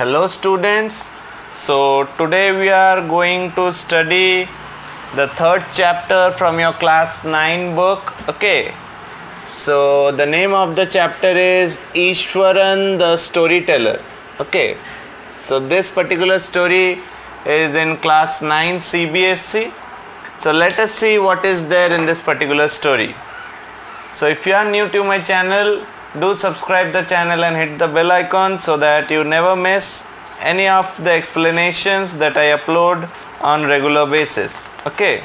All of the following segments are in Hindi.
Hello students, so today we are going to study the third chapter from your class 9 book. Okay, so the name of the chapter is Ishwaran the Storyteller. Okay, so this particular story is in class 9 CBSE. So let us see what is there in this particular story. So if you are new to my channel, do subscribe the channel and hit the bell icon so that you never miss any of the explanations that I upload on regular basis. Okay,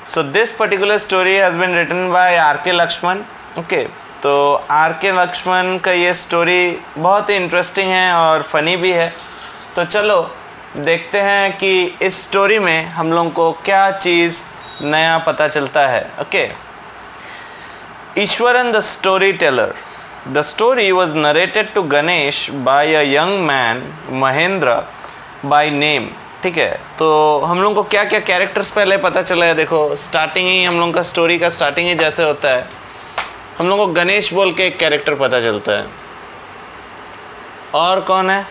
so this particular story has been written by R.K. Lakshman. Okay, तो R.K. लक्ष्मण का ये स्टोरी बहुत ही इंटरेस्टिंग है और फनी भी है. तो चलो देखते हैं कि इस स्टोरी में हम लोगों को क्या चीज़ नया पता चलता है. Okay, Ishwaran the Storyteller. The story was narrated to Ganesh by a young man, Mahendra, by name. ठीक है, तो हम लोगों को क्या क्या कैरेक्टर्स पहले पता चला है. देखो स्टार्टिंग ही हम लोगों का स्टोरी का स्टार्टिंग ही जैसे होता है, हम लोगों को गणेश बोल के एक कैरेक्टर पता चलता है. और कौन है?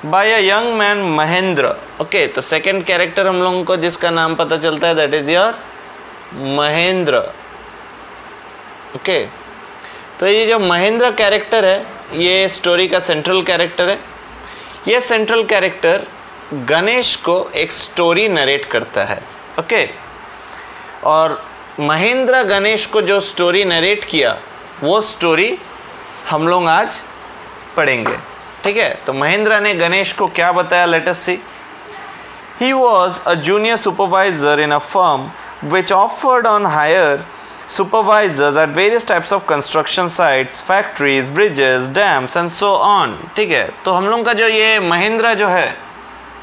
By a young man Mahendra. Okay, तो सेकंड कैरेक्टर हम लोगों को जिसका नाम पता चलता है that is your Mahendra. Okay, तो ये जो महेंद्र कैरेक्टर है ये स्टोरी का सेंट्रल कैरेक्टर है. ये सेंट्रल कैरेक्टर गणेश को एक स्टोरी नरेट करता है. ओके, और महेंद्र गणेश को जो स्टोरी नरेट किया वो स्टोरी हम लोग आज पढ़ेंगे. ठीक है, तो महेंद्र ने गणेश को क्या बताया, let us see. He was a junior supervisor in a firm which offered on hire supervisors at various types of construction sites, factories, bridges, dams and so on. ठीक है, तो हम लोग का जो ये महेंद्र जो है,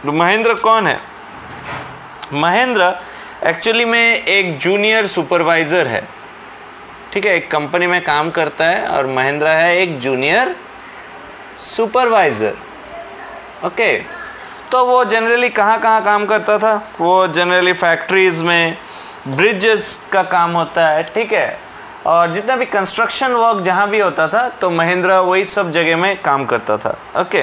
तो महेंद्र कौन है? महेंद्र एक्चुअली में एक जूनियर सुपरवाइजर है. ठीक है, एक कंपनी में काम करता है और महेंद्र है एक जूनियर सुपरवाइजर. ओके, तो वो जनरली कहाँ कहाँ काम करता था? वो जनरली फैक्ट्रीज में, ब्रिजेस का काम होता है. ठीक है, और जितना भी कंस्ट्रक्शन वर्क जहाँ भी होता था तो महेंद्र वही सब जगह में काम करता था. ओके,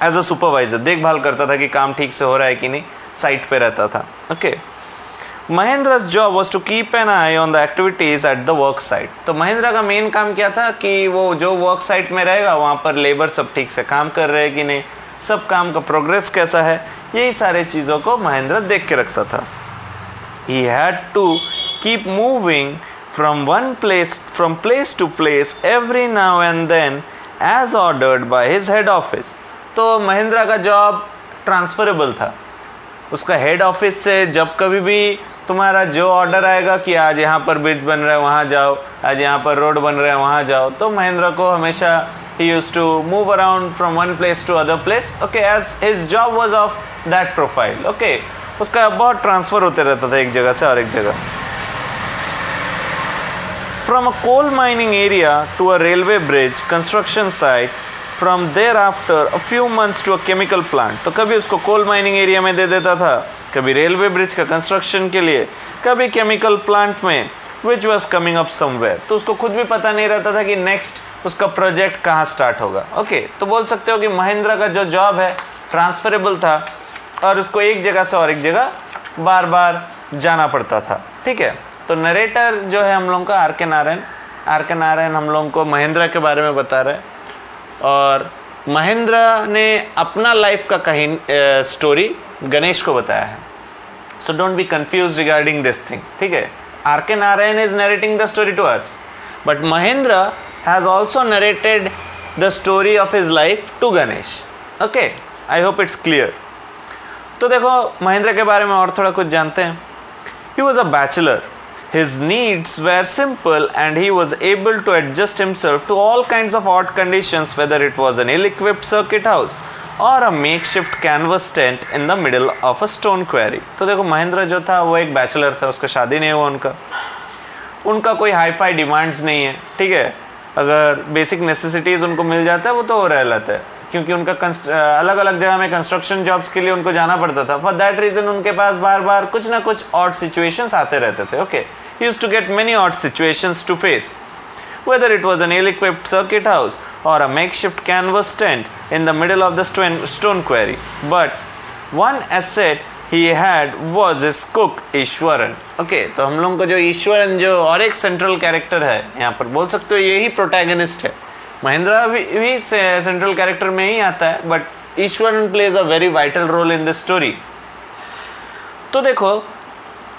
एज अ सुपरवाइजर देखभाल करता था कि काम ठीक से हो रहा है कि नहीं, साइट पे रहता था. Okay, Mahendra's job was to keep an eye on the activities at the work site. तो महेंद्र का मेन काम क्या था कि वो जो वर्क साइट में रहेगा वहाँ पर लेबर सब ठीक से काम कर रहे हैं कि नहीं, सब काम का प्रोग्रेस कैसा है, यही सारे चीज़ों को महेंद्र देख के रखता था. He had to keep moving from place to place every now and then as ordered by his head office. तो महेंद्र का जॉब ट्रांसफरेबल था. उसका हेड ऑफिस से जब कभी भी तुम्हारा जो ऑर्डर आएगा कि आज यहाँ पर ब्रिज बन रहा है वहाँ जाओ, आज यहाँ पर रोड बन रहा है वहाँ जाओ, तो महेंद्र को हमेशा he used to move around from one place to other place. Okay, as his job was of that profile. Okay, उसका बहुत ट्रांसफ़र होते रहता था एक जगह से और एक जगह. From a coal mining area to a railway bridge construction site, from there after a few months to a chemical plant. तो कभी उसको कोल माइनिंग एरिया में दे देता था, कभी रेलवे ब्रिज का कंस्ट्रक्शन के लिए, कभी केमिकल प्लांट में which was coming up somewhere. तो उसको खुद भी पता नहीं रहता था कि नेक्स्ट उसका प्रोजेक्ट कहाँ स्टार्ट होगा. ओके, तो बोल सकते हो कि महेंद्र का जो जॉब है ट्रांसफरेबल था और उसको एक जगह से और एक जगह बार बार जाना पड़ता था. ठीक है, तो नरेटर जो है हम लोगों का आर के नारायण हम लोगों को महेंद्र के बारे में बता रहे हैं. और महेंद्र ने अपना लाइफ का कहीं स्टोरी गणेश को बताया है. So don't be confuse regarding this thing. ठीक है, R K Narayan is narrating the story to us, but Mahendra has also narrated the story of his life to Ganesh. Okay, I hope it's clear. तो देखो महेंद्र के बारे में और थोड़ा कुछ जानते हैं. He was a bachelor. His needs were simple and he was able to adjust himself to all kinds of odd conditions, whether it was an ill-equipped circuit house or a makeshift canvas tent in the middle of a stone quarry. तो देखो महेंद्र जो था वो एक बैचलर था, उसका शादी नहीं हुआ, उनका कोई हाई फाई डिमांड्स नहीं है. ठीक है, अगर बेसिक नेसेसिटीज़ उनको मिल जाता है वो तो हो रह लेता है, क्योंकि उनका अलग अलग जगह में कंस्ट्रक्शन जॉब्स के लिए उनको जाना पड़ता था. फॉर दैट रीजन उनके पास बार बार कुछ ना कुछ ऑड सिचुएशंस आते रहते थे. Okay, he used to get many odd situations to face, whether it was an ill-equipped circuit house or a makeshift canvas tent in the middle of the stone quarry. But one asset he had was his cook Eswaran. Okay, तो हम लोगों को जो ईश्वरन जो और एक सेंट्रल कैरेक्टर है यहाँ पर, बोल सकते हो यही प्रोटैगनिस्ट है. महेंद्र भी सेंट्रल कैरेक्टर में ही आता है, but Iswaran plays a very vital role in this story. तो देखो,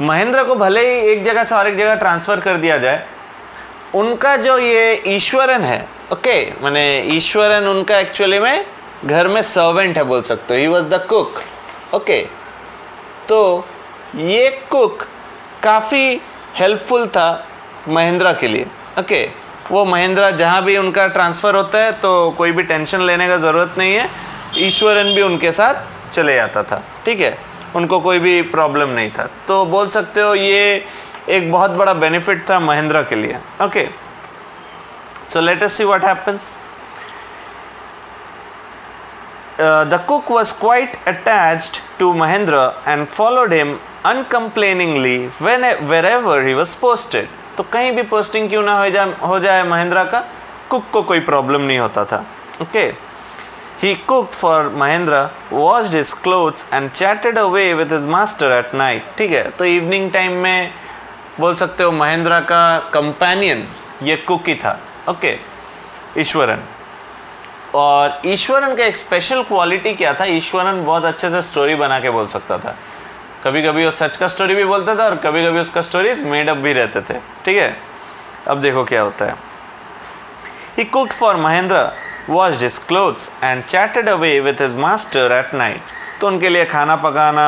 महेंद्र को भले ही एक जगह से और एक जगह ट्रांसफर कर दिया जाए, उनका जो ये ईश्वरन है, ओके, माने ईश्वरन उनका एक्चुअली में घर में सर्वेंट है, बोल सकते हो. He was the cook. Okay, तो ये कुक काफ़ी हेल्पफुल था महेंद्र के लिए. ओके, वो महेंद्र जहाँ भी उनका ट्रांसफ़र होता है तो कोई भी टेंशन लेने का ज़रूरत नहीं है, ईश्वरन भी उनके साथ चले जाता था. ठीक है, उनको कोई भी प्रॉब्लम नहीं था. तो बोल सकते हो ये एक बहुत बड़ा बेनिफिट था महेंद्र के लिए. Okay, so let us see what happens. The cook was quite attached to Mahendra and followed him uncomplainingly wherever he was posted. तो कहीं भी पोस्टिंग क्यों ना हो जाए महेंद्र का, कुक को कोई प्रॉब्लम नहीं होता था. Okay, he cooked for Mahendra, washed his clothes and chatted away with his master at night. ठीक है, तो इवनिंग टाइम में बोल सकते हो महेंद्र का कंपेनियन ये कुक ही था. ओके, ईश्वरन. और ईश्वरन का एक स्पेशल क्वालिटी क्या था, ईश्वरन बहुत अच्छे से स्टोरी बना के बोल सकता था. कभी कभी वो सच का स्टोरी भी बोलता था और कभी कभी उसका स्टोरीज मेड अप भी रहते थे. ठीक है, अब देखो क्या होता है. He cooked for Mahendra, washed his clothes and chatted away with his master at night. तो उनके लिए खाना पकाना,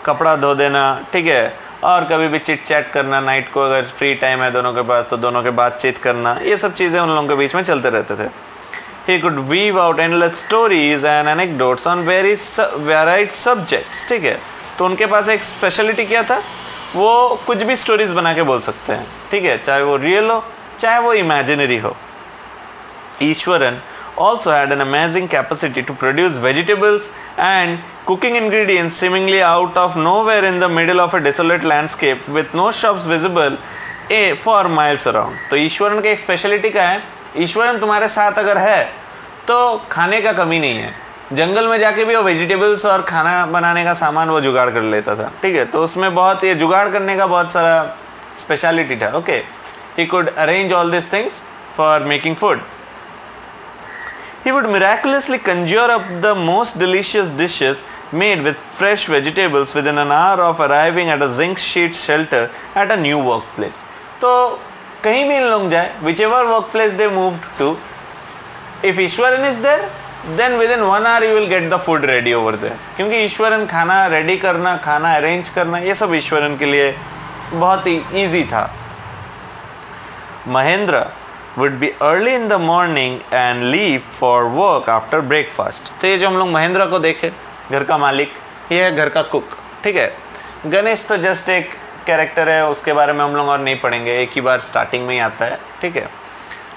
कपड़ा धो देना, ठीक है, और कभी भी चिट चैट करना, नाइट को अगर फ्री टाइम है दोनों के पास तो दोनों के बातचीत करना, ये सब चीज़ें उन लोगों के बीच में चलते रहते थे. He could weave out endless stories and anecdotes on varied subjects. ठीक है, तो उनके पास एक स्पेशलिटी क्या था, वो कुछ भी स्टोरीज बना के बोल सकते हैं. ठीक है, चाहे वो रियल हो चाहे वो इमेजिनरी हो. Eswaran also had an amazing capacity to produce vegetables and cooking ingredients seemingly out of nowhere in the middle of a desolate landscape with no shops visible for miles around. तो ईश्वरन की एक स्पेशलिटी क्या है, ईश्वरन तुम्हारे साथ अगर है तो खाने का कमी नहीं है. जंगल में जाके भी वो वेजिटेबल्स और खाना बनाने का सामान वो जुगाड़ कर लेता था. ठीक है, तो उसमें बहुत ये जुगाड़ करने का बहुत सारा स्पेशलिटी था. Okay, he could arrange all this things for making food. He would miraculously conjure up the most delicious dishes made with fresh vegetables within an hour of arriving at a zinc sheet shelter at a new workplace. तो कहीं भी इन लोग जाए, whichever workplace they moved to, if Eswaran is there, then within 1 hour you will get the food ready over there. क्योंकि ईश्वरन खाना रेडी करना, खाना अरेंज करना, ये सब ईश्वरन के लिए बहुत ही ईजी था. Mahendra would be early in the morning and leave for work after breakfast. तो ये जो हम लोग महेंद्र को देखे, घर का मालिक, ये है घर का कुक. ठीक है, गणेश तो जस्ट एक कैरेक्टर है, उसके बारे में हम लोग और नहीं पढ़ेंगे, एक ही बार स्टार्टिंग में ही आता है. ठीक है,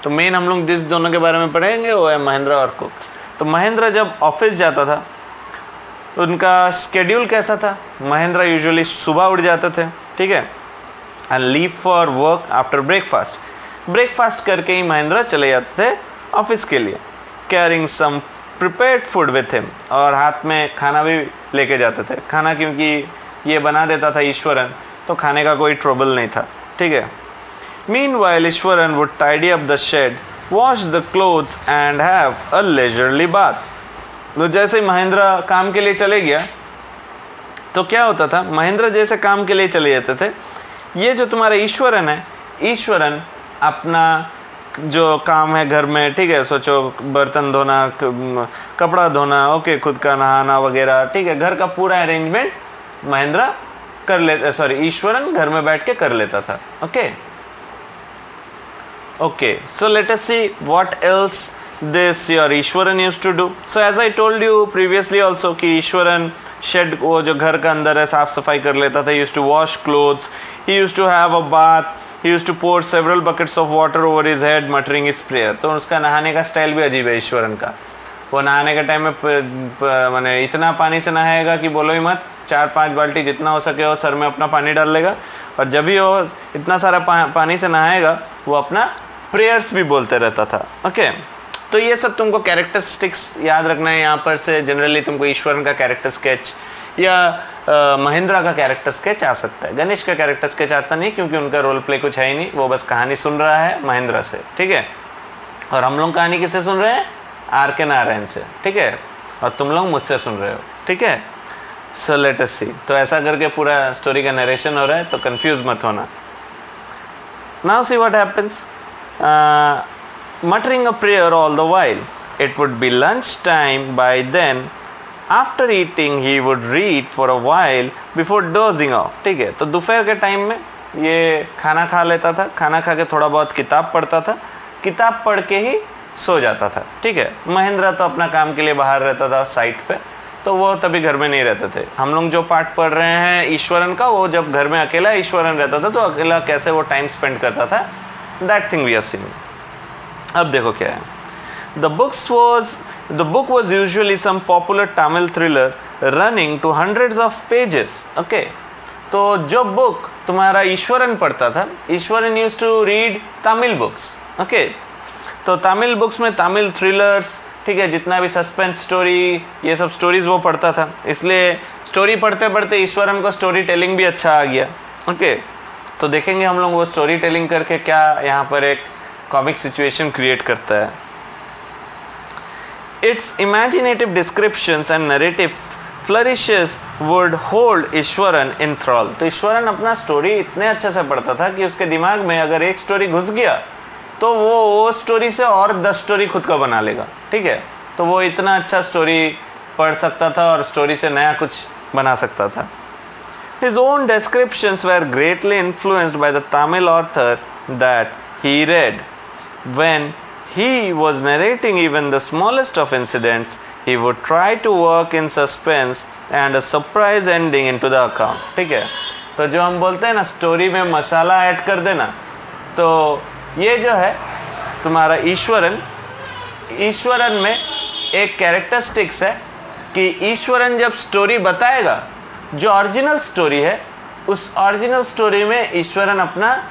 तो मेन हम लोग जिस दोनों के बारे में पढ़ेंगे वो है महेंद्र और कुक. तो महेंद्र जब ऑफिस जाता था, उनका स्केड्यूल कैसा था, महेंद्र यूजुअली सुबह उठ जाते थे. ठीक है, and leave for work after breakfast. Breakfast करके ही महेंद्र चले जाते थे ऑफिस के लिए, carrying some prepared food with him, और हाथ में खाना भी लेके जाते थे. खाना क्योंकि ये बना देता था ईश्वरन, तो खाने का कोई ट्रबल नहीं था. ठीक है, meanwhile Iswaran would tidy up the shed, wash the clothes and have a leisurely bath. तो जैसे महेंद्र काम के लिए चले गया तो क्या होता था, महेंद्र जैसे काम के लिए चले जाते थे, ये जो तुम्हारा ईश्वरन है, ईश्वरन अपना जो काम है घर में, ठीक है, सोचो बर्तन धोना, कपड़ा धोना, ओके, खुद का नहाना वगैरह, ठीक है, घर का पूरा अरेंजमेंट महेंद्र कर ले, सॉरी ईश्वरन घर में बैठ के कर लेता था. Okay okay, so let us see what else this your Iswaran used to do. So as I told you previously also कि ईश्वरन शेड, वो जो घर का अंदर है, साफ सफाई कर लेता था. He used to wash clothes, he used to have a bath, he used to pour several buckets of water over his head muttering its prayer. तो उसका नहाने का स्टाइल भी अजीब है ईश्वरन का. वो नहाने के टाइम में माने इतना पानी से नहाएगा कि बोलो ही मत, 4-5 बाल्टी जितना हो सके वो सर में अपना पानी डाल लेगा, और जब भी वो इतना सारा पानी से नहाएगा वो अपना प्रेयर्स भी बोलते रहता था. ओके, तो ये सब तुमको कैरेक्टरिस्टिक्स याद रखना है। यहाँ पर से जनरली तुमको ईश्वरन का कैरेक्टर स्केच या महेंद्रा का कैरेक्टर स्केच आ सकता है। गणेश का कैरेक्टर स्केच आता नहीं, क्योंकि उनका रोल प्ले कुछ है ही नहीं, वो बस कहानी सुन रहा है महेंद्रा से, ठीक है। और हम लोग कहानी किससे सुन रहे हैं? आर के नारायण से, ठीक है। और तुम लोग मुझसे सुन रहे हो, ठीक है। सो लेट अस सी। तो ऐसा करके पूरा स्टोरी का नरेशन हो रहा है, तो कंफ्यूज मत होना। Now see what happens. muttering a prayer all the while. It would be lunch time by then. After eating he would read for a while before dozing off. ठीक है, तो दोपहर के टाइम में ये खाना खा लेता था, खाना खा के थोड़ा बहुत किताब पढ़ता था, किताब पढ़ के ही सो जाता था, ठीक है। महेंद्रा तो अपना काम के लिए बाहर रहता था साइट पे, तो वो तभी घर में नहीं रहते थे। हम लोग जो पार्ट पढ़ रहे हैं ईश्वरन का, वो जब घर में अकेला ईश्वरन रहता था तो अकेला कैसे वो टाइम स्पेंड करता था, that thing we are seeing. अब देखो क्या है। The book was usually some popular Tamil thriller running to hundreds of pages. Okay, तो जो बुक तुम्हारा ईश्वरन पढ़ता था, Eswaran used to read Tamil books, okay. तो तमिल बुक्स में तमिल थ्रिलर्स, ठीक है, जितना भी सस्पेंस स्टोरी, ये सब स्टोरीज वो पढ़ता था। इसलिए स्टोरी पढ़ते पढ़ते ईश्वरन को स्टोरी टेलिंग भी अच्छा आ गया, ओके। तो देखेंगे हम लोग वो स्टोरी टेलिंग करके क्या यहाँ पर एक कॉमिक सिचुएशन क्रिएट करता है। Its imaginative descriptions and narrative flourishes would hold Iswaran in thrall. तो ईश्वरन अपना स्टोरी इतने अच्छे से पढ़ता था कि उसके दिमाग में अगर एक स्टोरी घुस गया तो वो स्टोरी से और 10 स्टोरी खुद का बना लेगा, ठीक है। तो वो इतना अच्छा स्टोरी पढ़ सकता था और स्टोरी से नया कुछ बना सकता था। His own descriptions were greatly influenced by the Tamil author that he read. When he was narrating even the smallest of incidents, he would try to work in suspense and a surprise ending into the account. ठीक है, तो जो हम बोलते हैं ना स्टोरी में मसाला ऐड कर देना, तो ये जो है तुम्हारा ईश्वरन में एक कैरेक्टरिस्टिक्स है कि ईश्वरन जब स्टोरी बताएगा, जो ओरिजिनल स्टोरी है, उस ओरिजिनल स्टोरी में ईश्वरन अपना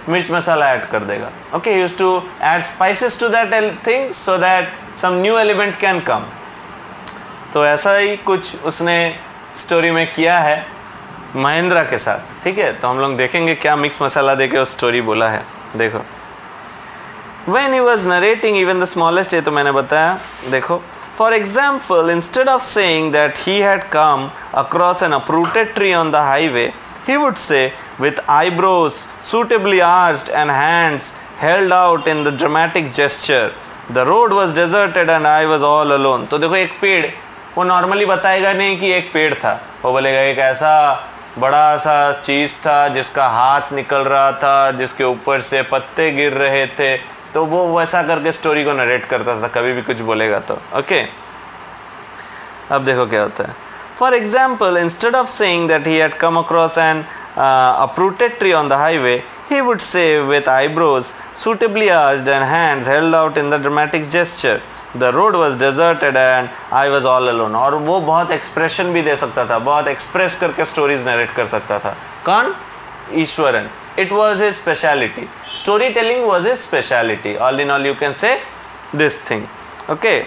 मिर्च मसाला ऐड कर देगा, okay. He used to add spices to that thing so that some new element can come. तो ऐसा ही कुछ उसने स्टोरी में किया है महेंद्रा के साथ, ठीक है। तो हम लोग देखेंगे क्या मिक्स मसाला देके उस स्टोरी बोला है। देखो, when he was narrating even the smallest, ये तो मैंने बताया। देखो, for example, instead of saying that he had come across an uprooted tree on the highway, he would say, with eyebrows suitably arched and hands held out in the dramatic gesture, the road was deserted and I was all alone. तो देखो, एक पेड़, वो नॉर्मली बताएगा नहीं कि एक पेड़ था, वो बोलेगा एक ऐसा बड़ा सा चीज़ था जिसका हाथ निकल रहा था, जिसके ऊपर से पत्ते गिर रहे थे। तो वो वैसा करके स्टोरी को नरेट करता था कभी भी कुछ बोलेगा तो, ओके। अब देखो क्या होता है। For example, instead of saying that he had come across N uprooted tree on the highway, he would say with eyebrows suitably arched and hands held out in the dramatic gesture, the road was deserted and I was all alone. और वो बहुत एक्सप्रेशन भी दे सकता था, बहुत एक्सप्रेस करके स्टोरीज नरेट कर सकता था। कौन? Eswaran. It was his speciality. Storytelling was his speciality. All in all, you can say this thing. Okay.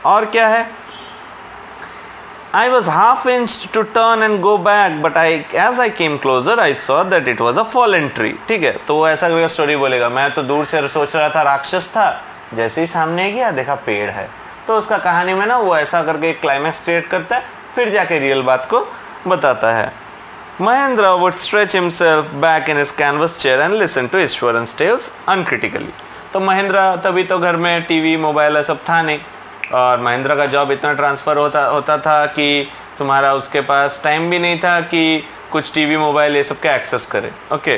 और क्या है? I was half inched to turn and go back, but as I came closer, I saw that it was a fallen tree. ठीक है, तो वो ऐसा कोई स्टोरी बोलेगा, मैं तो दूर से सोच रहा था राक्षस था, जैसे ही सामने गया देखा पेड़ है। तो उसका कहानी में ना वो ऐसा करके एक क्लाइमेक्स क्रिएट करता है, फिर जाके रियल बात को बताता है। Mahendra would stretch himself back in his canvas chair and listen to Ishwaran's tales uncritically. तो महेंद्रा तभी तो घर में टीवी मोबाइल सब था नहीं, और महेंद्रा का जॉब इतना ट्रांसफ़र होता था कि तुम्हारा उसके पास टाइम भी नहीं था कि कुछ टीवी मोबाइल ये सब का एक्सेस करे, ओके।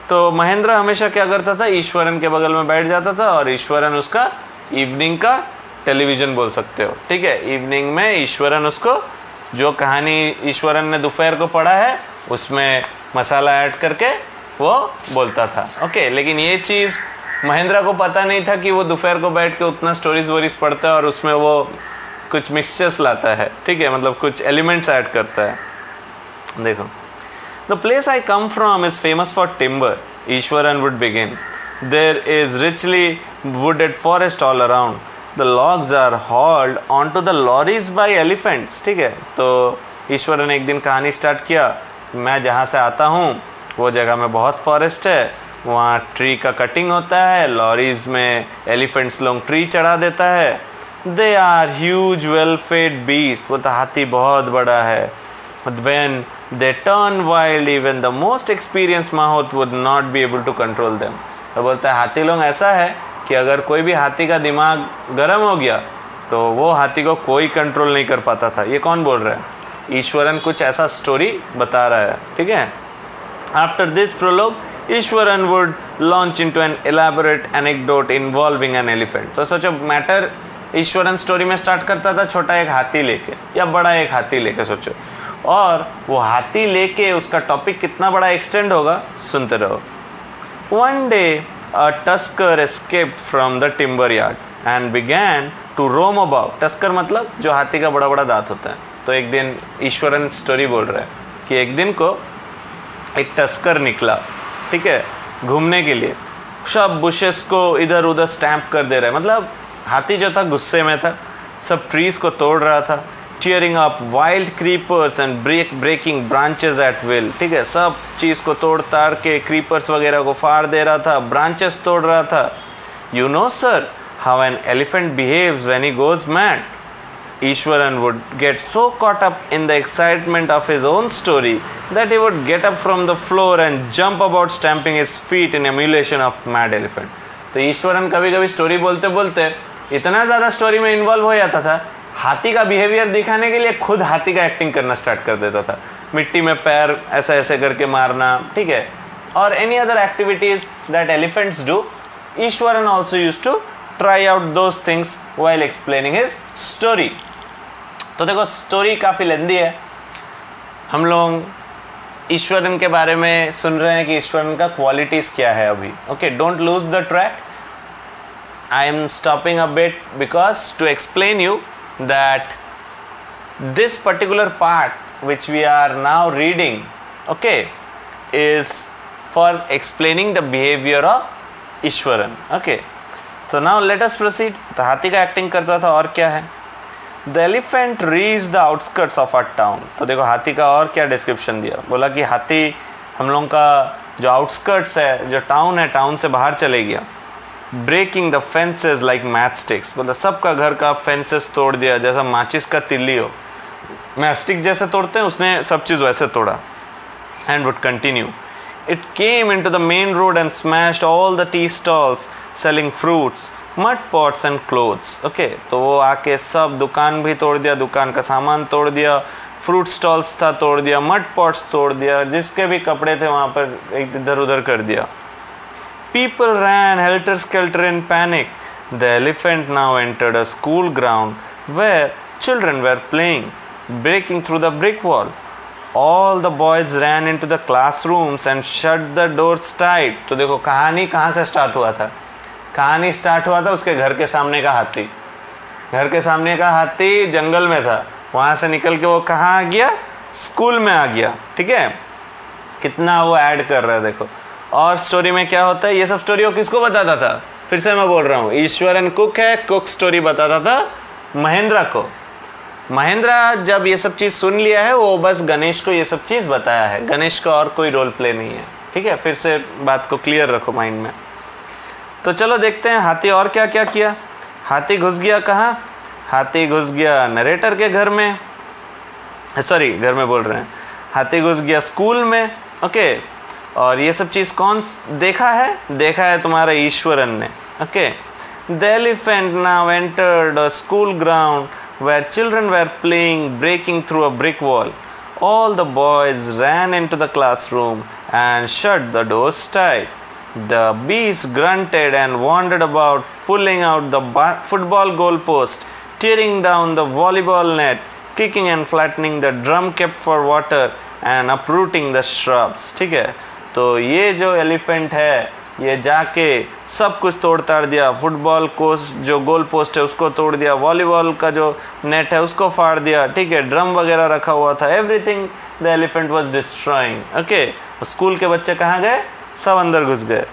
तो महेंद्रा हमेशा क्या करता था, ईश्वरन के बगल में बैठ जाता था और ईश्वरन उसका इवनिंग का टेलीविज़न बोल सकते हो, ठीक है। इवनिंग में ईश्वरन उसको जो कहानी ईश्वरन ने दोपहर को पढ़ा है उसमें मसाला ऐड करके वो बोलता था, ओके। लेकिन ये चीज़ महेंद्रा को पता नहीं था कि वो दोपहर को बैठ के उतना स्टोरीज वोरीज पढ़ता है और उसमें वो कुछ मिक्सचर्स लाता है, ठीक है, मतलब कुछ एलिमेंट्स ऐड करता है। देखो, the place I come from is famous for timber, Iswaran would begin. There is richly wooded forest all around. The logs are hauled on to the lorries by elephants. ठीक है, तो ईश्वरन ने एक दिन कहानी स्टार्ट किया, मैं जहाँ से आता हूँ वो जगह में बहुत फॉरेस्ट है, वहाँ ट्री का कटिंग होता है, लॉरीज में एलिफेंट्स लोग ट्री चढ़ा देता है। They are huge well fed beast, वो तो हाथी बहुत बड़ा है। When they turn wild, even the most experienced माहौत would not be able to control them। तो बोलता है हाथी लोग ऐसा है कि अगर कोई भी हाथी का दिमाग गर्म हो गया तो वो हाथी को कोई कंट्रोल नहीं कर पाता था। ये कौन बोल रहा है? ईश्वरन कुछ ऐसा स्टोरी बता रहा है। ठीक है, after this prologue Iswaran would launch into an elaborate anecdote involving an elephant. तो सोचो, मैटर ईश्वरन स्टोरी में स्टार्ट करता था छोटा एक हाथी लेके या बड़ा एक हाथी लेके, सोचो, और वो हाथी लेके उसका टॉपिक कितना बड़ा एक्सटेंड होगा, सुनते रहो। One day a tusker escaped from the timber yard and began to roam about. Tusker मतलब जो हाथी का बड़ा बड़ा दांत होता है। तो एक दिन ईश्वरन स्टोरी बोल रहा है कि एक दिन को एक टस्कर निकला, ठीक है, घूमने के लिए, सब बुशेस को इधर उधर स्टैम्प कर दे रहा है। मतलब हाथी जो था गुस्से में था, सब ट्रीज को तोड़ रहा था, tearing up wild creepers and breaking branches at will। ठीक है, सब चीज़ को तोड़ ताड़ के creepers वगैरह को फाड़ दे रहा था, branches तोड़ रहा था। You know sir how an elephant behaves when he goes mad। Ishwaran would get so caught up in the excitement of his own story that he would get up from the floor and jump about stamping his feet in emulation of mad elephant। तो ईश्वरन कभी कभी स्टोरी बोलते बोलते इतना ज़्यादा स्टोरी में इन्वॉल्व हो जाता था, हाथी का बिहेवियर दिखाने के लिए खुद हाथी का एक्टिंग करना स्टार्ट कर देता था। मिट्टी में पैर ऐसा ऐसे करके मारना, ठीक है, और any other activities that elephants do, Iswaran also used to try out those things while explaining his story. तो देखो, स्टोरी काफ़ी लेंदी है। हम लोग ईश्वरन के बारे में सुन रहे हैं कि ईश्वरन का क्वालिटीज़ क्या है अभी। Okay, don't lose the track. I am stopping a bit because to explain you that this particular part which we are now reading, okay, is for explaining the behavior of Ishwaran। okay, so now let us proceed। तो हाथी का एक्टिंग करता था, और क्या है? The elephant reached the outskirts of a town। तो देखो हाथी का और क्या डिस्क्रिप्शन दिया, बोला कि हाथी हम लोगों का जो आउटस्कर्ट्स है, जो टाउन है, टाउन से बाहर चले गया। Breaking the fences like matchsticks, मतलब सबका घर का फेंसेस तोड़ दिया, जैसा माचिस का तिल्ली हो, मैस्टिक जैसे तोड़ते हैं, उसने सब चीज़ वैसे तोड़ा। And would continue, it came into the main road and smashed all the tea stalls selling fruits, mud pots and clothes. Okay, तो वो आके सब दुकान भी तोड़ दिया, दुकान का सामान तोड़ दिया, फ्रूट स्टॉल्स था तोड़ दिया, मड पॉट्स तोड़ दिया, जिसके भी कपड़े थे वहाँ पर एक इधर उधर कर दिया। People ran helter-skelter in panic. The elephant now entered a school ground where children were playing, breaking through the brick wall. All the boys ran into the classrooms and shut the doors tight। तो देखो कहानी कहाँ से स्टार्ट हुआ था? कहानी स्टार्ट हुआ था उसके घर के सामने का हाथी। घर के सामने का हाथी जंगल में था, वहाँ से निकल के वो कहाँ आ गया? स्कूल में आ गया। ठीक है, कितना वो ऐड कर रहा है देखो। और स्टोरी में क्या होता है, ये सब स्टोरी वो किसको बताता था? फिर से मैं बोल रहा हूँ, ईश्वरन कुक है, कुक स्टोरी बताता था महेंद्र को। महेंद्र जब ये सब चीज़ सुन लिया है, वो बस गणेश को ये सब चीज़ बताया है, गणेश का और कोई रोल प्ले नहीं है। ठीक है, फिर से बात को क्लियर रखो माइंड में। तो चलो देखते हैं हाथी और क्या क्या किया। हाथी घुस गया कहाँ? हाथी घुस गया नरेटर के घर में, सॉरी घर में बोल रहे हैं, हाथी घुस गया स्कूल में। ओके, और ये सब चीज़ कौन देखा है? देखा है तुम्हारा ईश्वरन ने। Okay, the elephant now entered a school ground where children were playing, breaking through a brick wall. All the boys ran into the classroom and shut the doors tight. The beast grunted and wandered about, pulling out the football goalpost, tearing down the volleyball net, kicking and flattening the drum kept for water and uprooting the shrubs। ठीक है, तो ये जो एलिफेंट है ये जाके सब कुछ तोड़ ताड़ दिया। फुटबॉल को जो गोल पोस्ट है उसको तोड़ दिया, वॉलीबॉल का जो नेट है उसको फाड़ दिया। ठीक है, ड्रम वगैरह रखा हुआ था, everything the elephant was destroying. Okay, school के बच्चे कहाँ गए? सब अंदर घुस गए।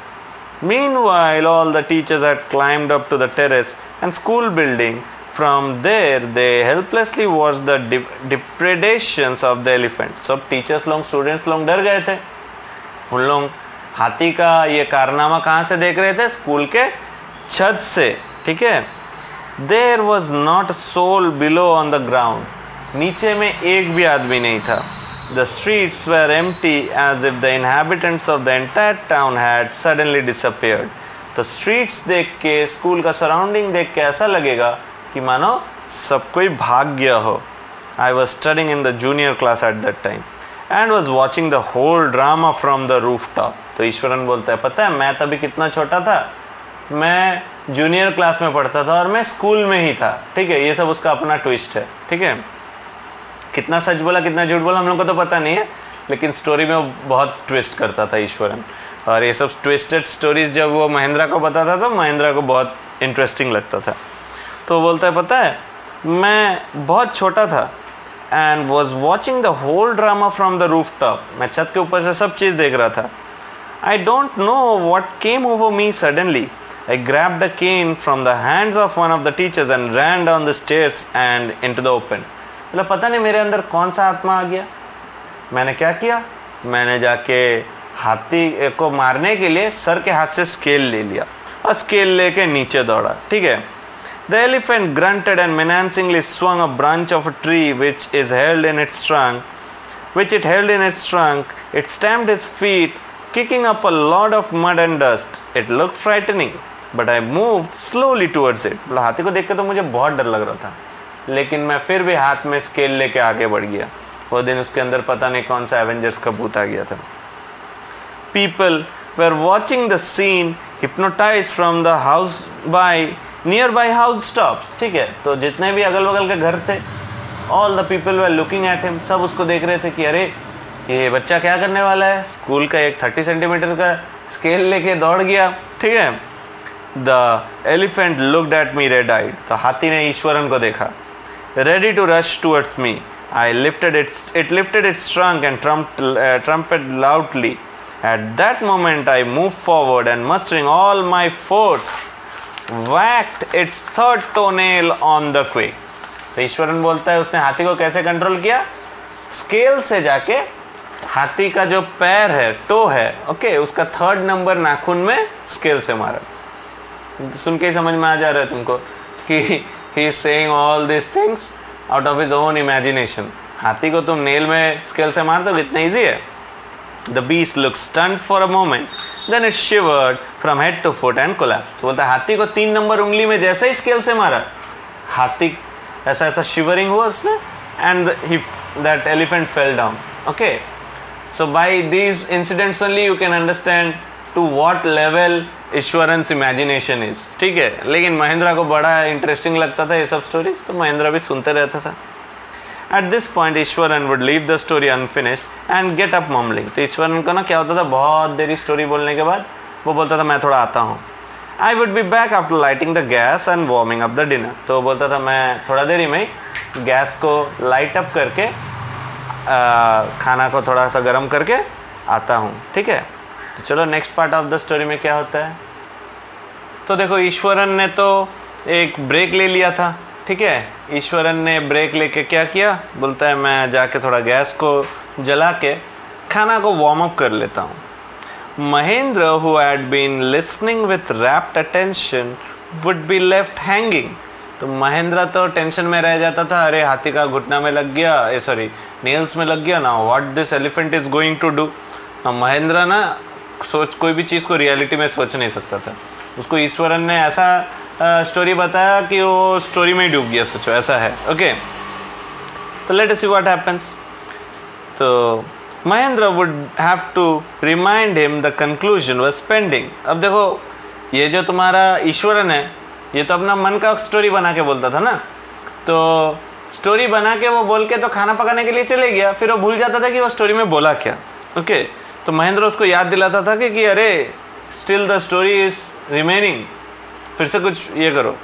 Meanwhile, all the teachers had climbed up to the terrace and school building. From there, they helplessly watched the depredations of the elephant. सब टीचर्स लोग, स्टूडेंट्स लोग डर गए थे. उन लोग हाथी का ये कारनामा कहाँ से देख रहे थे? स्कूल के छत से. ठीक है. There was not a soul below on the ground. नीचे में एक भी आदमी नहीं था. The streets were empty as if the inhabitants of the entire town had suddenly disappeared. तो streets देख के, स्कूल का सराउंडिंग देख के ऐसा लगेगा कि मानो सब कोई भाग गया हो. I was studying in the junior class at that time and was watching the whole drama from the rooftop. तो ईश्वरन बोलता है, पता है मैं तभी कितना छोटा था, मैं जूनियर क्लास में पढ़ता था और मैं स्कूल में ही था. ठीक है, ये सब उसका अपना ट्विस्ट है. ठीक है, कितना सच बोला कितना झूठ बोला हम लोग को तो पता नहीं है, लेकिन स्टोरी में वो बहुत ट्विस्ट करता था ईश्वरन. और ये सब ट्विस्टेड स्टोरीज जब वो महेंद्रा को बताता था, महेंद्रा को बहुत इंटरेस्टिंग लगता था. तो बोलता है, पता है मैं बहुत छोटा था and was watching the whole drama from the rooftop. मैं छत के ऊपर से सब चीज़ देख रहा था. I don't know what came over me suddenly. I grabbed a cane from the hands of one of the teachers and ran down the stairs and into the open. मतलब पता नहीं मेरे अंदर कौन सा आत्मा आ गया. मैंने क्या किया, मैंने जाके हाथी को मारने के लिए सर के हाथ से स्केल ले लिया और स्केल लेके नीचे दौड़ा. ठीक है. The elephant grunted and menacingly swung a branch of a tree which it held in its trunk. It stamped its feet, kicking up a lot of mud and dust. It looked frightening, but I moved slowly towards it. मतलब हाथी को देख के तो मुझे बहुत डर लग रहा था, लेकिन मैं फिर भी हाथ में स्केल लेके आगे बढ़ गया. वो दिन उसके अंदर पता नहीं कौन सा एवेंजर्स का भूत आ गया था. People were watching the scene, hypnotized from the nearby house tops. ठीक है, तो जितने भी अगल बगल के घर थे, all the people were looking at him. सब उसको देख रहे थे कि अरे ये बच्चा क्या करने वाला है, स्कूल का एक 30 सेंटीमीटर का स्केल लेके दौड़ गया. ठीक है. The elephant looked at me red-eyed. तो हाथी ने ईश्वरन को देखा. Ready to rush towards me. It lifted its trunk and trumpeted loudly. At that moment I moved forward and mustering all my force whacked its third toenail on the quake. तो ईश्वरन बोलता है उसने हाथी को कैसे कंट्रोल किया, स्केल से जाके हाथी का जो पैर है, टो है, ओके, उसका 3rd नंबर नाखून में स्केल से मारा. सुन के ही समझ में आ जा रहा है तुमको कि he is saying all these things out of his own imagination. हाथी को तुम नेल में स्केल से मार दो, कितना इजी है. The beast looked stunned for a moment, then it shivered from head to foot and collapsed. तो बोलता है हाथी को 3 नंबर उंगली में जैसे ही स्केल से मारा, हाथी ऐसा शिवरिंग हुआ उसने, and that elephant fell down. Okay, so by these incidents only you can understand to what level Iswaran's imagination is. ठीक है, लेकिन महेंद्रा को बड़ा इंटरेस्टिंग लगता था ये सब स्टोरीज, तो महेंद्रा भी सुनते रहता था. At this point Eswaran would leave the story unfinished and get up mumbling. तो ईश्वरन को ना क्या होता था, बहुत देरी स्टोरी बोलने के बाद वो बोलता था मैं थोड़ा आता हूँ. I would be back after lighting the gas and warming up the dinner. तो बोलता था मैं थोड़ा देरी में ही गैस को लाइट अप करके खाना को थोड़ा सा गर्म करके आता हूँ. ठीक है, तो चलो next part of the story में क्या होता है. तो देखो ईश्वरन ने तो एक ब्रेक ले लिया था. ठीक है, ईश्वरन ने ब्रेक लेके क्या किया, बोलता है मैं जाके थोड़ा गैस को जला के खाना को वार्म अप कर लेता हूँ. Mahendra who had been listening with rapt attention would be left hanging. तो महेंद्र तो टेंशन में रह जाता था, अरे हाथी का घुटना में लग गया, सॉरी नेल्स में लग गया ना, what this elephant is going to do. Mahendra ना कोई भी चीज़ को रियलिटी में सोच नहीं सकता था. उसको ईश्वरन ने ऐसा स्टोरी बताया कि वो स्टोरी में ही डूब गया. सोचो ऐसा है. ओके, तो let us see what happens. तो Mahendra would have to remind him the conclusion was pending. अब देखो ये जो तुम्हारा ईश्वरन है, ये तो अपना मन का स्टोरी बना के बोलता था ना, तो स्टोरी बना के वो बोल के तो खाना पकाने के लिए चले गया, फिर वो भूल जाता था कि वो स्टोरी में बोला क्या. ओके, तो महेंद्र उसको याद दिलाता था कि अरे still the story is remaining, फिर से कुछ ये करो.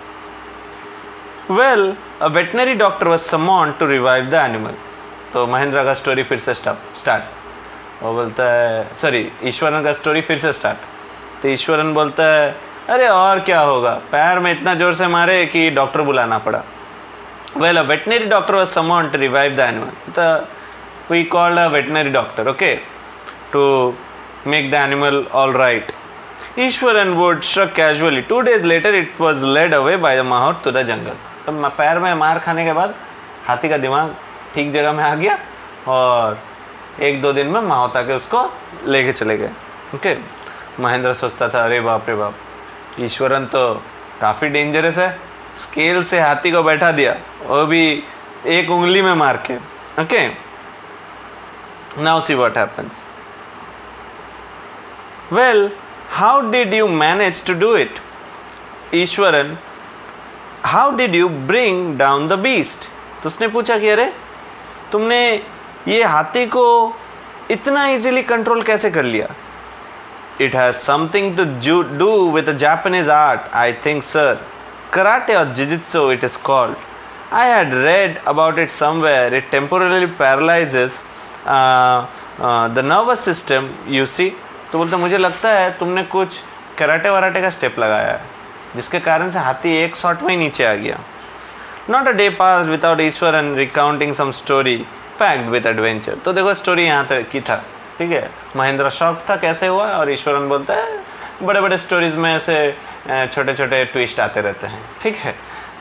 Well, a veterinary doctor was summoned to revive the animal. तो महेंद्र का स्टोरी फिर से स्टार्ट. वो बोलता है, सॉरी ईश्वरन का स्टोरी फिर से स्टार्ट. तो ईश्वरन बोलता है अरे और क्या होगा, पैर में इतना जोर से मारे कि डॉक्टर बुलाना पड़ा. Well, a veterinary doctor was summoned to revive the animal. We called a veterinary doctor, okay, to make the animal all right. Ishwaran would shrug casually. 2 days later, it was led away by the mahout to the jungle. तो पैर में मार खाने के बाद हाथी का दिमाग ठीक जगह में आ गया और 1-2 दिन में माहौत आके उसको लेके चले गए. ओके, महेंद्र सोचता था अरे बाप रे बाप, ईश्वरन तो काफ़ी डेंजरस है, स्केल से हाथी को बैठा दिया, वो भी एक उंगली में मार के. Okay, now see what happens. Well, how did you manage to do it? Iswaran, how did you bring down the beast? तो उसने पूछा कि अरे तुमने ये हाथी को इतना इजीली कंट्रोल कैसे कर लिया? It has something to do with a Japanese art, I think, sir. Karate or Jiu-Jitsu it is called. I had read about it somewhere. It temporarily paralyzes the nervous system, you see. तो बोलते मुझे लगता है तुमने कुछ कराटे वराटे का स्टेप लगाया है जिसके कारण से हाथी एक शॉट में ही नीचे आ गया. Not a day passed without Ishwaran recounting some story packed with adventure. तो देखो स्टोरी यहाँ तक की था, ठीक है. महेंद्र शॉक था कैसे हुआ, और ईश्वरन बोलता है बड़े बड़े स्टोरीज में ऐसे छोटे छोटे ट्विस्ट आते रहते हैं, ठीक है.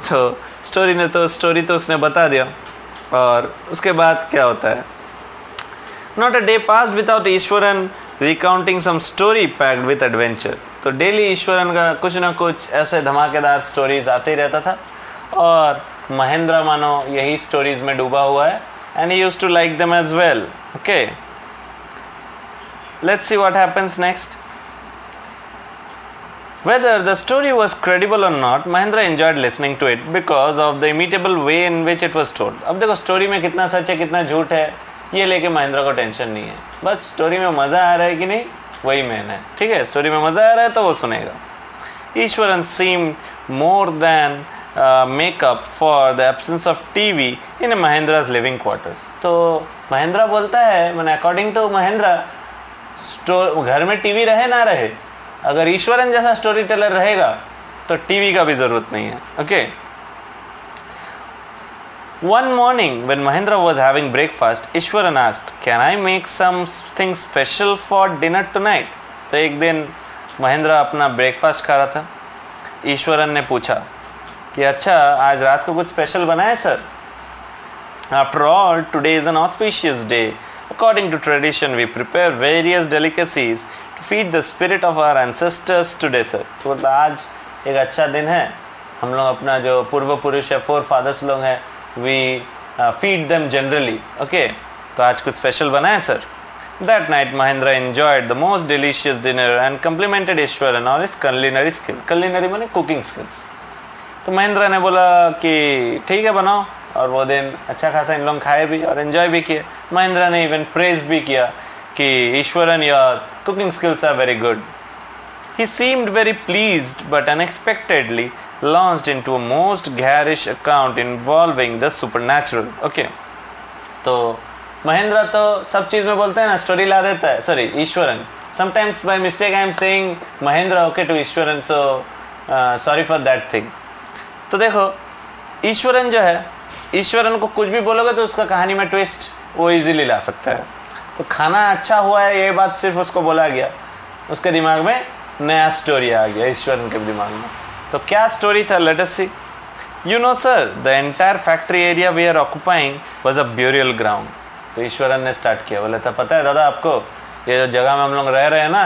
तो स्टोरी तो उसने बता दिया. और उसके बाद क्या होता है, not a day passed without Ishwaran recounting some story packed with adventure. तो डेली ईश्वरन का कुछ ना कुछ ऐसे धमाकेदार स्टोरीज आते ही रहता था और महेंद्र मानो यही स्टोरीज में डूबा हुआ है. And he used to like them as well. Okay, let's see what happens next. Whether the story was credible or not, Mahendra enjoyed listening to it because of the imitable way in which it was told. अब देखो स्टोरी में कितना सच है कितना झूठ है ये लेके महेंद्र को टेंशन नहीं है, बस स्टोरी में मज़ा आ रहा है कि नहीं वही मेन है, ठीक है. स्टोरी में मज़ा आ रहा है तो वो सुनेगा. Eswaran seemed more than make up for the absence of TV in Mahendra's living quarters. तो महेंद्र बोलता है, मैंने अकॉर्डिंग टू महेंद्र घर में टीवी रहे ना रहे, अगर ईश्वरन जैसा स्टोरी टेलर रहेगा तो टीवी का भी जरूरत नहीं है. Okay, one morning when Mahendra was having breakfast, Eswaran asked, can I make something special for dinner tonight? तो एक दिन महेंद्र अपना ब्रेकफास्ट खा रहा था. ईश्वरन ने पूछा कि अच्छा आज रात को कुछ स्पेशल बनाए sir? After all today is an auspicious day. According to tradition, we prepare various delicacies to feed the spirit of our ancestors today, sir. तो मतलब आज एक अच्छा दिन है, हम लोग अपना जो पूर्व पुरुष है, फोर फादर्स लोग हैं, we feed them generally. Okay, तो आज कुछ स्पेशल बनाए sir. That night, Mahendra enjoyed the most delicious dinner and complimented Ishwaran on his culinary skill. Culinary माने cooking skills. तो महेंद्र ने बोला कि ठीक है बनाओ, और वो दिन अच्छा खासा इन लोग खाए भी और एंजॉय भी किए. महेंद्र ने इवन प्रेज भी किया कि Ishwaran your cooking skills are very good. He seemed very pleased but unexpectedly launched into a most garish account involving the supernatural. Okay, तो महेंद्र तो सब चीज़ में बोलते हैं ना, स्टोरी ला देता है. Sorry, Ishwaran. Sometimes by mistake I am saying Mahendra okay to Ishwaran, so sorry for that thing. तो देखो ईश्वरन जो है, ईश्वरन को कुछ भी बोलोगे तो उसका कहानी में ट्विस्ट वो इजीली ला सकता है. तो खाना अच्छा हुआ है ये बात सिर्फ उसको बोला गया, उसके दिमाग में नया स्टोरी आ गया ईश्वरन के दिमाग में. तो क्या स्टोरी था, let us see. You know sir, the entire factory area we are occupying was a burial ground. तो ईश्वरन ने स्टार्ट किया, बोले था पता है दादा आपको, ये जो जगह में हम लोग रह रहे हैं ना,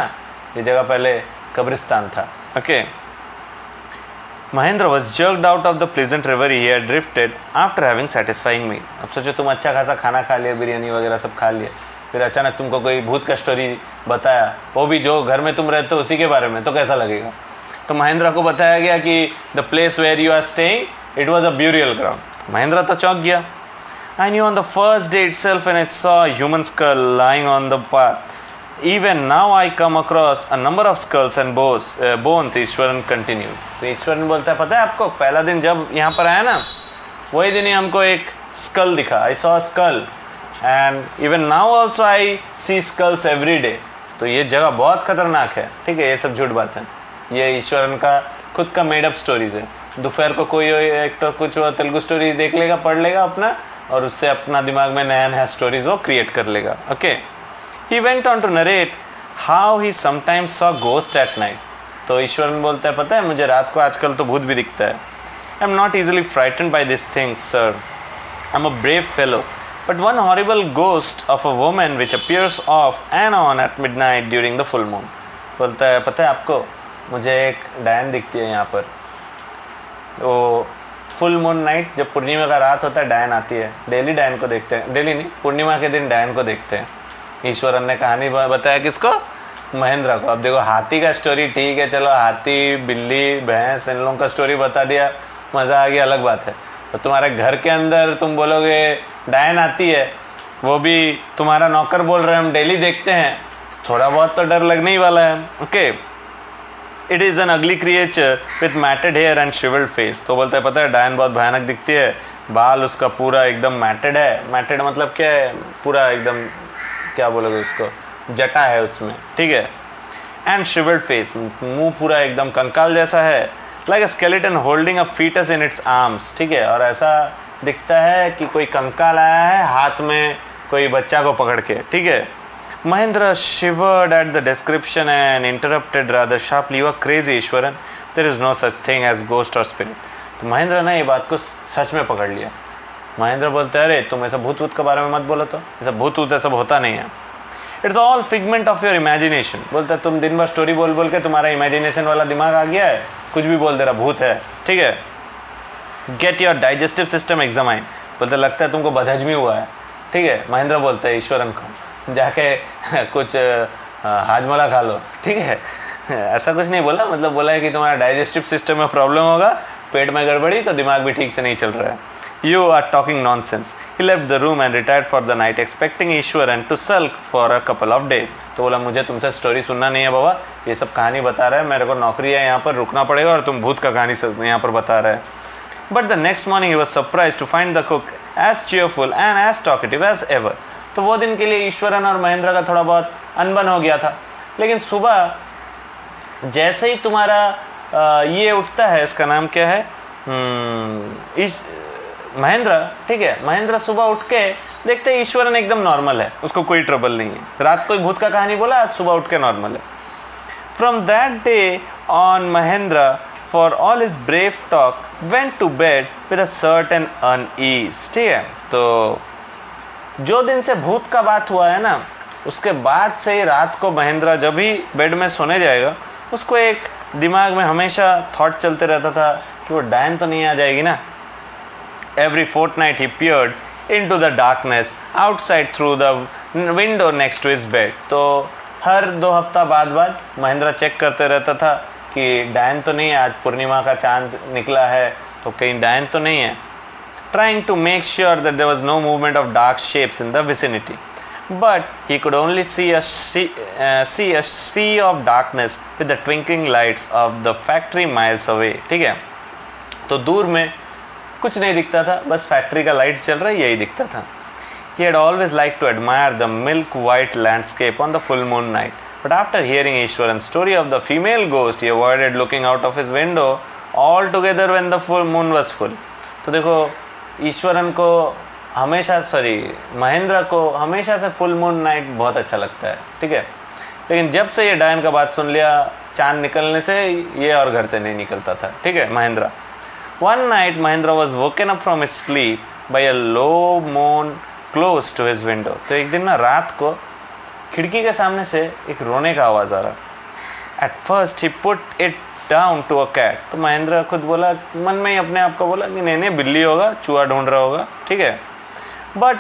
ये जगह पहले कब्रिस्तान था. Okay, Mahendra was jerked out of the pleasant reverie he had drifted after having satisfying meal. अब सोचो तुम अच्छा खासा खाना खा लिया, बिरयानी वगैरह सब खा लिया, फिर अचानक तुमको कोई भूत का स्टोरी बताया, वो भी जो घर में तुम रहते हो उसी के बारे में, तो कैसा लगेगा. तो महेंद्र को बताया गया कि the place where you are staying it was a burial ground. Mahendra तो चौंक गया. I knew on the first day itself when I saw a human skull lying on the path. Even now I come across a number of skulls and bones. Eswaran continued. तो ईश्वरन बोलता है पता है आपको, पहला दिन जब यहाँ पर आया ना, वही दिन ही हमको एक स्कल दिखा. I saw a skull and even now also I see skulls every day. तो ये जगह बहुत खतरनाक है, ठीक है, ये सब झूठ बात है, ये ईश्वरन का खुद का मेड अप स्टोरीज है। दोपहर को कोई एक तो कुछ तेलुगु स्टोरी देख लेगा, पढ़ लेगा अपना, और उससे अपना दिमाग में नया नया स्टोरीज वो क्रिएट कर लेगा। Okay, he went on to narrate how he sometimes saw ghost at night. तो ईश्वरन बोलता है, पता है मुझे रात को आजकल तो भूत भी दिखता है। I am not easily frightened by this things sir, I am a brave fellow, but one horrible ghost of a woman which appears off and on at midnight during the full moon। बोलता है, पता है आपको मुझे एक डायन दिखती है यहाँ पर, वो फुल मून नाइट, जब पूर्णिमा का रात होता है डायन आती है, डेली डायन को देखते हैं, डेली नहीं, पूर्णिमा के दिन डायन को देखते हैं। ईश्वरन ने कहानी बताया किसको, महेंद्र को। अब देखो हाथी का स्टोरी ठीक है, चलो हाथी बिल्ली भैंस इन लोगों का स्टोरी बता दिया, मज़ा आ गया, अलग बात है। तो तुम्हारे घर के अंदर तुम बोलोगे डायन आती है, वो भी तुम्हारा नौकर बोल रहे हैं हम डेली देखते हैं, थोड़ा बहुत तो डर लगने ही वाला है। Okay, it is an ugly creature with matted hair and shrivelled face. तो बोलता है, पता है डायन बहुत भयानक दिखती है, बाल उसका पूरा एकदम मैटेड है। मैटेड मतलब क्या है, पूरा एकदम क्या बोलोगे उसको, जटा है उसमें, ठीक है। एंड श्रिवल्ड फेस, मुंह पूरा एकदम कंकाल जैसा है, like a skeleton holding a foetus in its arms, ठीक है। और ऐसा दिखता है कि कोई कंकाल आया है हाथ में कोई बच्चा को पकड़ के, ठीक है। Mahendra shivered at the description and interrupted rather sharply, "You are crazy, Eswaran, there is no such thing as ghost or spirit." तो महेंद्र ने ये बात को सच में पकड़ लिया। महेंद्र बोलते हैं, अरे तुम ऐसा भूत वूत के बारे में मत बोलो, तो ऐसा भूत वूत ऐसा होता नहीं है, it's all figment of your imagination. बोलता है तुम दिन भर स्टोरी बोल बोल के तुम्हारा इमेजिनेशन वाला दिमाग आ गया है, कुछ भी बोल दे रहा भूत है, ठीक है। Get your digestive system examine. बोलते लगता है तुमको बदहजमी हुआ है, ठीक है। महेंद्र बोलते हैं ईश्वरन को, जाके कुछ हाजमोला खा लो, ठीक है। ऐसा कुछ नहीं बोला, मतलब बोला है कि तुम्हारा डाइजेस्टिव सिस्टम में प्रॉब्लम होगा, पेट में गड़बड़ी, तो दिमाग भी ठीक से नहीं चल रहा है। You are talking nonsense. He left the room and retired for the night expecting Iswaran to sulk for a couple of days. तो बोला मुझे तुमसे स्टोरी सुनना नहीं है बाबा, ये सब कहानी बता रहा है, मेरे को नौकरी है यहाँ पर, रुकना पड़ेगा, और तुम भूत का कहानी यहाँ पर बता रहे हैं। But the next morning he was surprised to find the cook as cheerful and as talkative as ever. तो वो दिन के लिए ईश्वरन और महेंद्र का थोड़ा बहुत अनबन हो गया था, लेकिन सुबह जैसे ही तुम्हारा ये उठता है, इसका नाम क्या है, महेंद्र, ठीक है। महेंद्र सुबह उठ के देखते हैं ईश्वरन एकदम नॉर्मल है, उसको कोई ट्रबल नहीं है। रात कोई भूत का कहानी बोला, आज सुबह उठ के नॉर्मल है। From that day on Mahendra for all his brave talk went to bed with a certain unease, ठीक है। तो जो दिन से भूत का बात हुआ है ना, उसके बाद से ही रात को महेंद्र जब भी बेड में सोने जाएगा, उसको एक दिमाग में हमेशा थॉट चलते रहता था कि वो डायन तो नहीं आ जाएगी ना। Every fortnight he peered into the darkness outside through the window next to his bed. तो हर 2 हफ्ता बाद महेंद्र चेक करते रहता था कि डायन तो नहीं है, आज पूर्णिमा का चांद निकला है तो कहीं डायन तो नहीं है, trying to make sure that there was no movement of dark shapes in the vicinity. But he could only see a sea of darkness with the twinkling lights of the factory miles away, ठीक है। तो दूर में कुछ नहीं दिखता था, बस फैक्ट्री का लाइट्स चल रहा है, यही दिखता था। He had always liked to admire the milk white landscape on the full moon night. But after hearing Ishwaran's story of the female ghost, he avoided looking out of his window altogether when the full moon was full. तो देखो ईश्वरन को हमेशा, महेंद्र को हमेशा से फुल मून नाइट बहुत अच्छा लगता है, ठीक है। लेकिन जब से ये डायन का बात सुन लिया, चांद निकलने से ये और घर से नहीं निकलता था, ठीक है, Mahendra. One night Mahendra was woken up from his sleep by a low moan close to his window. तो एक दिन ना रात को खिड़की के सामने से एक रोने का आवाज़ आ रहा। At first he put it down to a cat. तो महेंद्र खुद बोला, मन में ही अपने आप को बोला कि नहीं बिल्ली होगा, चूहा ढूंढ रहा होगा, ठीक है। But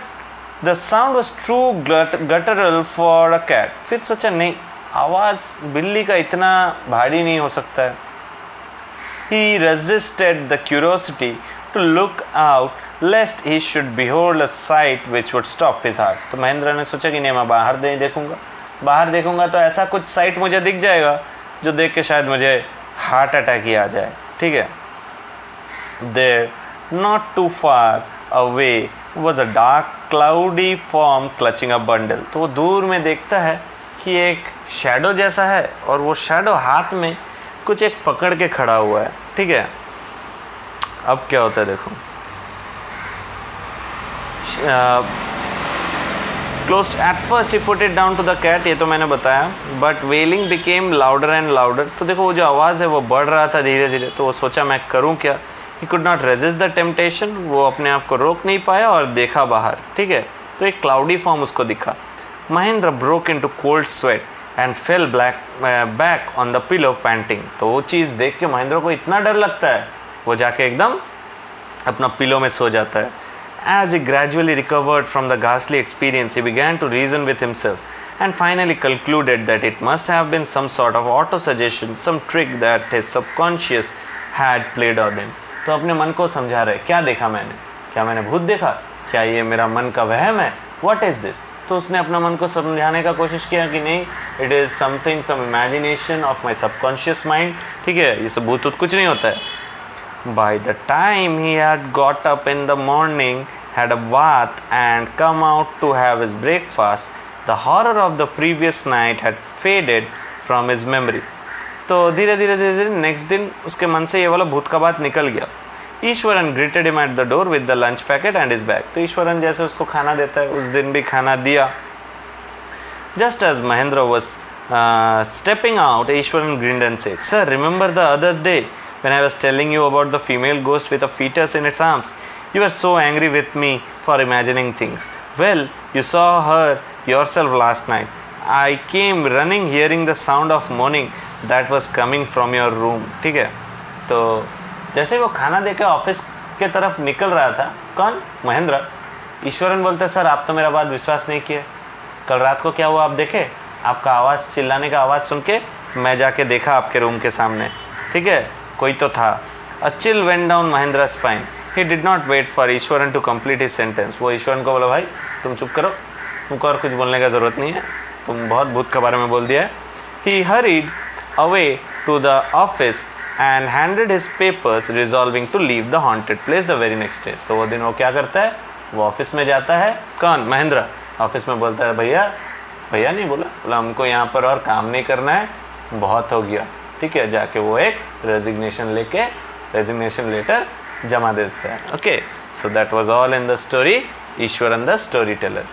the sound was true guttural for a cat. फिर सोचा नहीं, आवाज़ बिल्ली का इतना भारी नहीं हो सकता है। He resisted the curiosity to look out lest he should behold a sight which would stop his heart. तो महेंद्र ने सोचा कि नहीं, मैं बाहर देखूंगा तो ऐसा कुछ साइट मुझे दिख जाएगा जो देख के शायद मुझे हार्ट अटैक ही आ जाए, ठीक है। There not too far away was a dark cloudy form clutching a bundle. तो वो दूर में देखता है कि एक शैडो जैसा है और वो शैडो हाथ में कुछ एक पकड़ के खड़ा हुआ है, ठीक है। अब क्या होता है देखो, close at first he put it down to the cat, ये तो मैंने बताया, but wailing became louder and louder. तो देखो वो जो आवाज़ है वो बढ़ रहा था धीरे धीरे, तो वो सोचा मैं करूँ क्या। He could not resist the temptation, वो अपने आप को रोक नहीं पाया और देखा बाहर, ठीक है। तो एक क्लाउडी फॉर्म उसको दिखा। Mahendra broke into cold sweat and fell back on the pillow painting. तो वो चीज़ देख के महेंद्र को इतना डर लगता है, वो जाके एकदम अपना पिलो में सो जाता है। As he gradually recovered from the ghastly experience, he began to reason with himself and finally concluded that it must have been some sort of auto-suggestion, some trick that his subconscious had played on him. तो अपने मन को समझा रहे, क्या देखा मैंने, क्या मैंने भूत देखा, क्या ये मेरा मन का वहम है, what is this? तो उसने अपना मन को समझाने का कोशिश किया कि नहीं, it is something, some imagination of my subconscious mind, ठीक है, ये सब भूत कुछ नहीं होता है। By the time he had got up in the morning, had a bath and come out to have his breakfast, the horror of the previous night had faded from his memory. तो धीरे धीरे नेक्स्ट दिन उसके मन से ये वाला भूत का बात निकल गया। Eswaran greeted him at the door with the lunch packet and his bag. तो ईश्वरन जैसे उसको खाना देता है, उस दिन भी खाना दिया। Just as Mahendra was stepping out, Ishwaran grinned and said, "Sir, remember the other day when I was telling you about the female ghost with a fetus in its arms? You were so angry with me for imagining things. Well, you saw her yourself last night. I came running hearing the sound of moaning that was coming from your room." ठीक है, तो जैसे वो खाना देकर ऑफिस के तरफ निकल रहा था, कौन, महेंद्र, ईश्वरन बोलते, सर आप तो मेरा बात विश्वास नहीं किए, कल रात को क्या हुआ आप देखे, आपका आवाज़, चिल्लाने का आवाज़ सुन के मैं जाके देखा आपके रूम के सामने, ठीक है, कोई तो था। A chill went down Mahendra's spine. He did not wait for Eswaran to complete his sentence. वो ईश्वरन को बोला, भाई तुम चुप करो, तुमको और कुछ बोलने का ज़रूरत नहीं है, तुम बहुत भूत के बारे में बोल दिया है। He hurried away to the office and handed his papers, resolving to leave the haunted place the very next day. तो वो दिन वो क्या करता है, वो ऑफिस में जाता है, कौन, महेंद्र, ऑफिस में बोलता है, भैया भैया नहीं बोला हमको यहाँ पर और काम नहीं करना है, बहुत हो गया, ठीक है। जाके वो एक रेजिग्नेशन लेटर जमा देता है। Okay, so that was all in the story Eswaran the story teller.